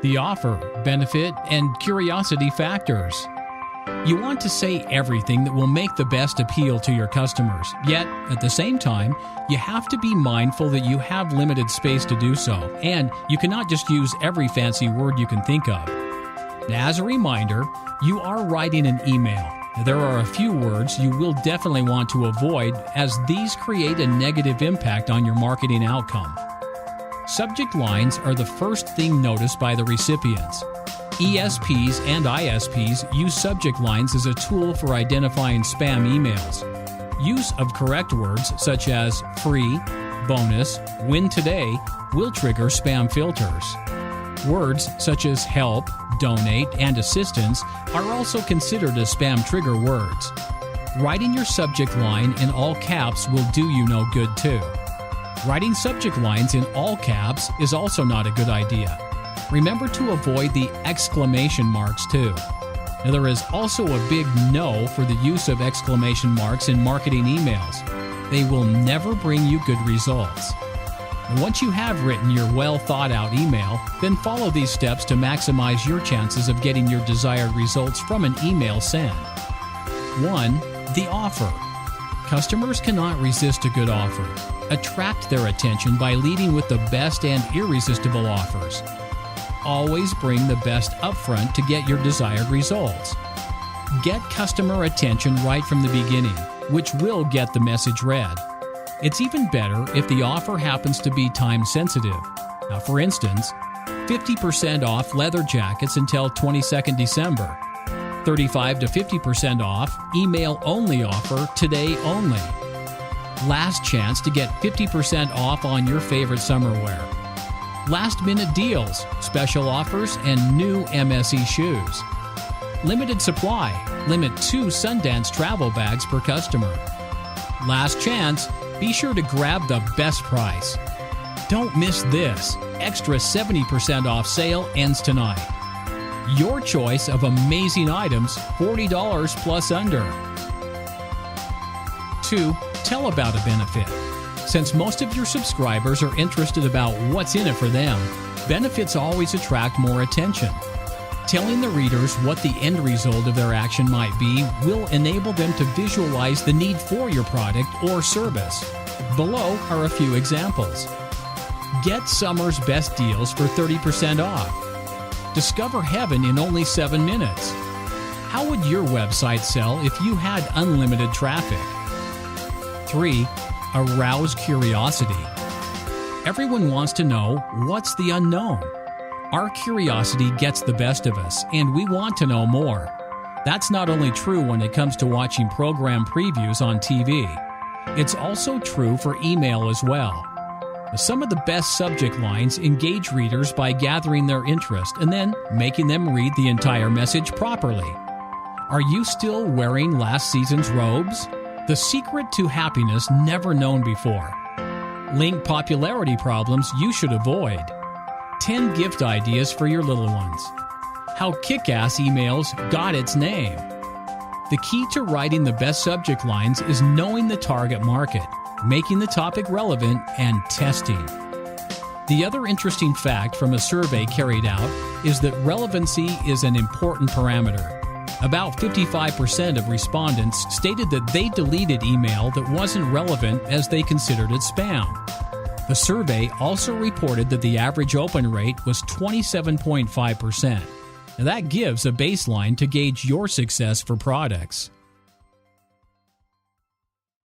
the offer, benefit, and curiosity factors. You want to say everything that will make the best appeal to your customers, yet at the same time, you have to be mindful that you have limited space to do so, and you cannot just use every fancy word you can think of. Now, as a reminder, you are writing an email. There are a few words you will definitely want to avoid, as these create a negative impact on your marketing outcome. Subject lines are the first thing noticed by the recipients. ESPs and ISPs use subject lines as a tool for identifying spam emails. Use of correct words such as free, bonus, win today will trigger spam filters. Words such as help, donate, and assistance are also considered as spam trigger words. Writing your subject line in all caps will do you no good too. Writing subject lines in all caps is also not a good idea. Remember to avoid the exclamation marks too. Now, there is also a big no for the use of exclamation marks in marketing emails. They will never bring you good results. And once you have written your well thought out email, then follow these steps to maximize your chances of getting your desired results from an email send. 1. The offer. Customers cannot resist a good offer. Attract their attention by leading with the best and irresistible offers. Always bring the best upfront to get your desired results. Get customer attention right from the beginning, which will get the message read. It's even better if the offer happens to be time sensitive. Now, for instance, 50% off leather jackets until 22nd December. 35 to 50% off email only offer today only. Last chance to get 50% off on your favorite summer wear. Last minute deals, special offers, and new MSE shoes. Limited supply. Limit 2 Sundance travel bags per customer. Last chance. Be sure to grab the best price. Don't miss this. Extra 70% off sale ends tonight. Your choice of amazing items, $40 plus under. 2. Tell about a benefit. Since most of your subscribers are interested about what's in it for them, benefits always attract more attention. Telling the readers what the end result of their action might be will enable them to visualize the need for your product or service. Below are a few examples. Get summer's best deals for 30% off. Discover heaven in only 7 minutes. How would your website sell if you had unlimited traffic? 3. Arouse curiosity. Everyone wants to know what's the unknown. Our curiosity gets the best of us, and we want to know more. That's not only true when it comes to watching program previews on TV. It's also true for email as well. Some of the best subject lines engage readers by gathering their interest and then making them read the entire message properly. Are you still wearing last season's robes? The secret to happiness never known before. Link popularity problems you should avoid. 10 gift ideas for your little ones. How kick-ass emails got its name. The key to writing the best subject lines is knowing the target market, making the topic relevant, and testing. The other interesting fact from a survey carried out is that relevancy is an important parameter. About 55% of respondents stated that they deleted email that wasn't relevant as they considered it spam. The survey also reported that the average open rate was 27.5%. Now that gives a baseline to gauge your success for products.